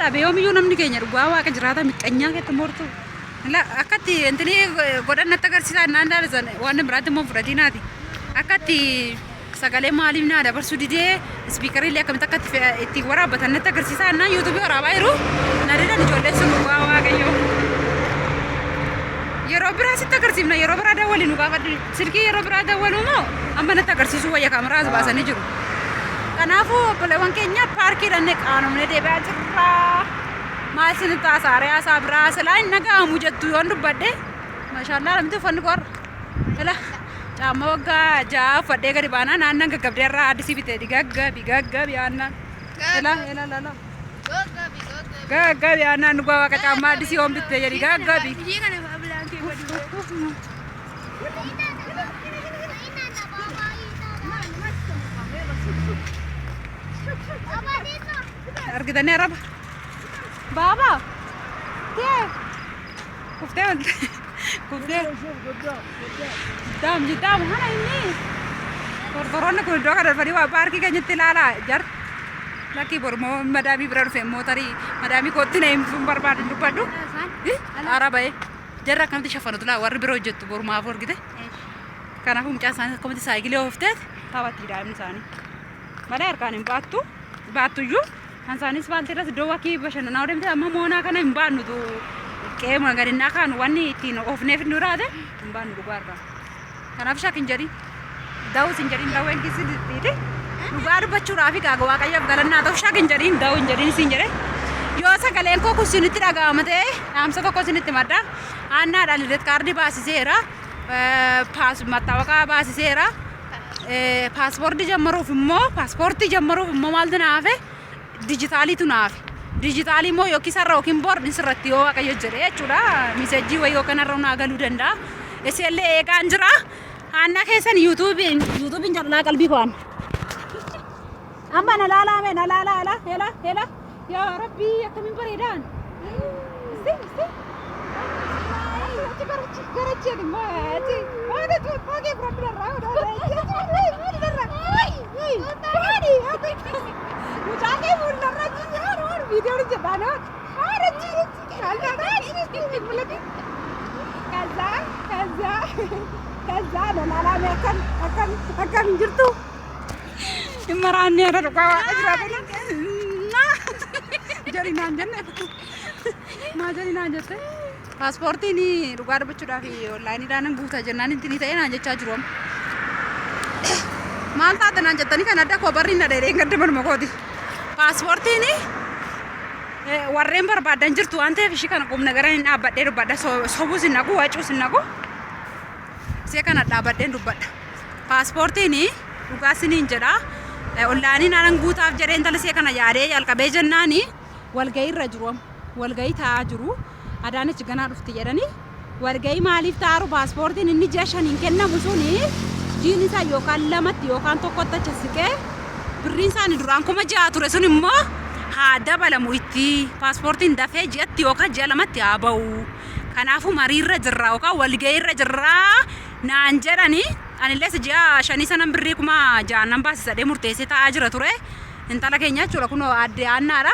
dhabe yoomiyyuu namni keenya dhugaa waaqa jiraata miqqanyaa keetti mortu. Akkatti intini godhannatti agarsiisaa naan daalisan waan biraatti immoo fudhatinaati. Akkatti sagalee maaliif naa dabarsuu didee ispiikariilee akkamitti akkatti itti waraabbatan natti agarsiisaa naan yuutuubii waraabaa jiru na didan ijoolleen sun dhugaa waaqayyoo. Yeroo biraa sitti agarsiifna yeroo biraa dawwali nu gaafadhu silkii yeroo biraa dawwalu moo amma natti agarsiisuu wayya kaameraas baasanii jiru. Kanaafuu obboleewwan keenya paarkii dhannee qaanumne deebi'aa jirra. Maal isin taasaalee haasaa biraa silaa hin dhaga'amu jettu yoon dubbadhe maashaallah lamti uffanni qorra. Ila caamma waggaa ja'a uffadhee gadi baanaa naannan gaggabdee irraa addisii bitee gaggabi aannan. Ila gaggabi aannan dhugaa waaqa caamma addisii yoon bittee jedhi gaggabi. Argitanii araba. Baba. Kee. Kuftee. Daam hana inni. Tortoroonni kun iddoo kana dhufanii waa paarkii keenyatti ilaalaa jar. Lakkii bormoo madaamii bira dhufe mootarii madaamii kootti na himsuun barbaadu dubbadhu. Araba'ee. Jarra akkanatti shafanatu laa warri bira hojjettu borumaaf argite. Kanaafuu mucaan isaanii akkamatti saayikilee oofteet taphatti daa'imni isaanii. Malee harkaan hin baattuyyuu kan isaanis baalteedhas iddoo wakkii bashannanaa deemte amma moonaa kana hin baannutu qeema gadinnaa kaanu wanni ittiin oofneef hin duraate hin baannu dhugaa irraa. Kanaaf shak hin jedhin daawus hin jedhin daawween kiisi dhiite dhugaa dubbachuudhaaf gaaga waaqayyaaf galannaa ta'u shak hin jedhin daawuu hin jedhin isin jedhe yoo sagaleen koo kun isinitti dhaga'ama ta'e dhaamsa tokko isinitti madda aannaadhaan lidet kaardii baasiseera mattaawaqaa baasiseera. Paaspoortii jammaruuf immoo maaltu naafe dijitaaliitu naafe. Dijitaalii immoo yookiin sarara yookiin boordi sirratti yoo waaqayyo jedhe jechuudha. Miseejjii wayii yookaan irra naa galuu danda'a. Iseellee eegaan jira. Aanna keessan yuutuubiin jalaa qalbii ko'an. Amma na laalaa na laalaa hela yaa rabbii akkamiin bareedaan. Garachi mati. Ada tu pakai problem rau dah. Mujane pun laraji yaar video ni jabana. Ada ciri kalau kaza nala akan jirtu. Imarannya ada kawa ajrabana. Jadi nanjan jadi nanjan teh. Paaspoortiin dhugaa dubbachuudhaaf onlaayiniidhaan guutaa jennaan ittiin ta'ee naan jechaa jiru. Maal taate naan jettanii kan adda koo barri na dheedhee gadda manuma kooti. Paaspoortiin warreen barbaadan jirtu waan ta'eef ishii kana qubna gara hin dhaabbadhee dubbadha sobuus hin naqu wacuus hin naqu. Ishee kana dhaabbadheen dubbadha. Paaspoortiin dhugaa siniin jedha. Onlaayiniidhaan guutaaf jedhee intala ishee kana yaadee jalqabee jennaan walgahii irra jiru. Walgahii taa'aa jiru. Adaanech ganaa dhufti jedhanii walgahii maaliif taa'aru paaspoortiin inni ji'a shaniin kennamu suni jiin isaa yookaan lamatti yookaan tokkotti achi siqee birriin isaanii duraan kuma ja'a ture sun immoo haa dabalamu itti paaspoortiin dafee ji'atti yookaan ji'a lamatti haa ba'u. Kanaafuu mariirra jirra yookaan walgahiirra jirra naan jedhanii anillee ji'a shanii sanan birrii kuma ja'annan baasisadhee murteessee taa'aa jira ture. Intala keenya jechuudha kun adde aannaadha.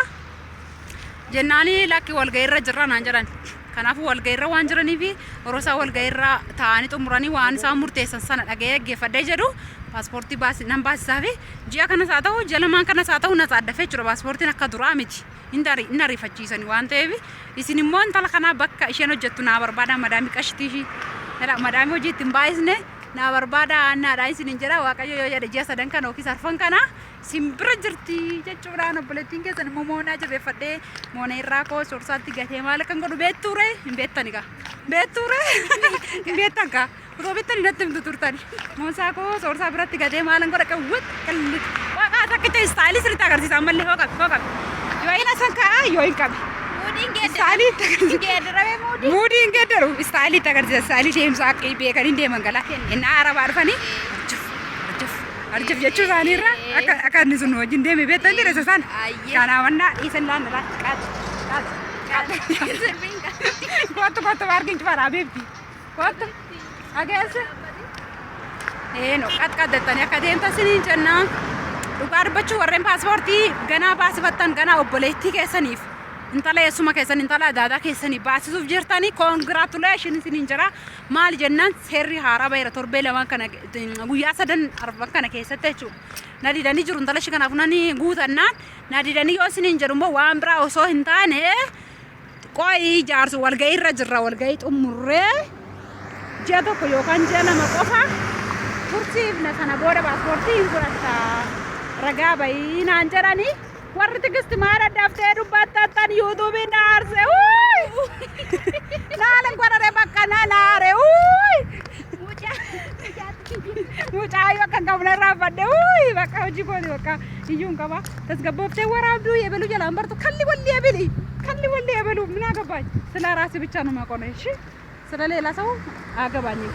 Jennaani lakki walgahiirra jirra naan jedhan. Kanaafuu walgahiirra waan jiraniif oroosaa walgahiirra taa'anii xumuranii waan isaan murteessan sana dhaga'ee geeffadhee jedhu paaspoortii nan baasisaa fi ji'a kanas haa ta'u ji'a lamaan kanas haa ta'u na xaaddafee jechuudha paaspoortiin akka duraa miti. Inni ariifachiisanii waan ta'eef isin immoo intala kanaa bakka isheen hojjettu naa barbaada madaamii qashitii ishii madaamii hojii ittiin baay'isne naa barbaada aannaadhaan isin hin jedha waaqayyo yoo jedhe ji'a sadan kana yookiin arfan kana simbira jirti jechuudhaan obboleettiin keessan immoo moonaa jabeeffadhee moona irraa koo soorsaatti gatee maal kan godhu beektuure hin beektani gaa beektuure hin beektan gaa otoo beektani natti himtu turtani moonsaa koo soorsaa biratti gatee maalan godha qawwat kallit waaqaa takkicha istaayilii sirriitti agarsiisa ammallee hoo qabi yoo ina san kaa yoo hin qabi mudiin geeddaru istaayiliitti agarsiisa istaayilii deemsaa beekanii deeman galaa innaa arabaa dhufanii arjaf jechuu isaaniirra akka inni sun wajjin deeme beektan jira isa san kanaafannaa dhiisan laannala kottu baarkiin cufaadhaa beekti kottu ageessa no qaxqaxxattanii akka deemtan siniin jennaa dhugaa dubbachuu warreen paaspoortii ganaa baasifattan ganaa obboleettii keessaniif intala yeessuma keessan intala adaadaa keessanii baasisuuf jirtanii congratulations isiniin jira maal jennaan seerri haaraa bayra torbee lamaan kana guyyaa sadan arfan kana keessatti jechuudha na didanii jiru intala ishii kanaaf nani guutannaan na didanii yoo isiniin jedhu immoo waan biraa osoo hin taane qo'i jaarsu walga'ii irra jirra walga'ii xumurree ji'a tokko yookaan ji'a lama qofa tursiif na sana booda paaspoortii hin fudhatta ragaa bayii naan jedhanii warri tigisti maara daftee dubbattan yuutuubii naarse naalan godhare bakka naare mucaayyoo akka qabna raafadhe bakka hojii kooti bakka iyyuun qaba tasgabbooftee waraabduu የበሉ ጀላን በርቱ ከሊ ወሊ የበሉ ምን አገባኝ ስለ ራሴ ብቻ ነው ማቆነ እሺ ስለ ሌላ ሰው አገባኝም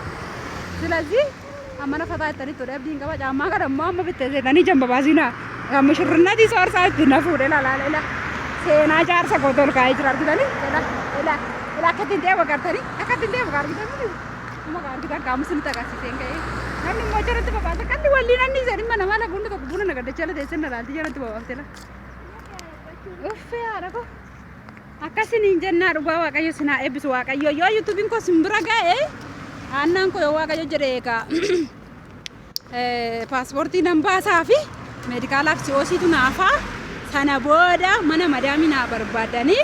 ስለዚህ አመነ ፈታ ተሪቶ ደብዲን ገባ ጫማ ከደማ መብተዘ ለኒ ጀምባባዚና ሙሽርነቲ ሶርሳት ነፉ ደላላላ ሴና ጃርሰ ጎቶል ካይ ጅራር ዲዳኒ ላ ከቲንዴ ወጋርተኒ አከቲንዴ ወጋርተኒ መጋርታ ካምስን ተጋሲቴን ከይ namni mojarratti babaasa kalli walli nanni zani mana mala gundu tokko buna nagadde chala deesen nalaalti jarratti babaastela uffe arako akkasin injenna dhugaa waaqayyo sina eebbisu waaqayyo yoo youtubin ko simbira gae aannan ko yoo waaqayyo jedhe ka paaspoortii nan baasaa fi meedikaalaaf si'oosiitu naafa sana booda mana madaamii naa barbaadanii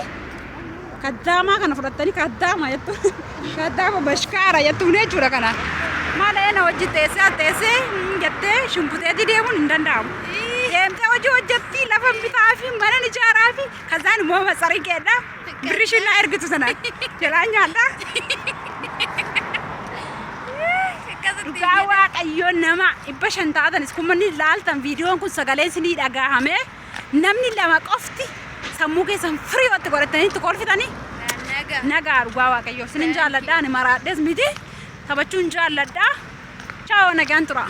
kaddaamaa kana fudhattanii kaddaamaa jettu kaddaama bashkaara jettuun jechuudha kana malee na hojii teessee jettee shunkuteetii deemuun hin danda'amu. Deemtee hojii hojjetti lafa bitaa fi mana ijaaraa fi kazaan immoo masarii keedha birrishin na ergitu sana jalaa nyaadha. Dhugaa waaqayyoon nama 500 taatanis kun manni laaltan viidiyoon kun sagaleen sinii dhagahame namni lama qofti sammuu keessan firii watti godhatanii itti kolfitanii nagaa dhugaa waaqayyoo sinin jaalladha ani maraadhes miti. Tabachuun jaalladha. Ciao nagaan tura.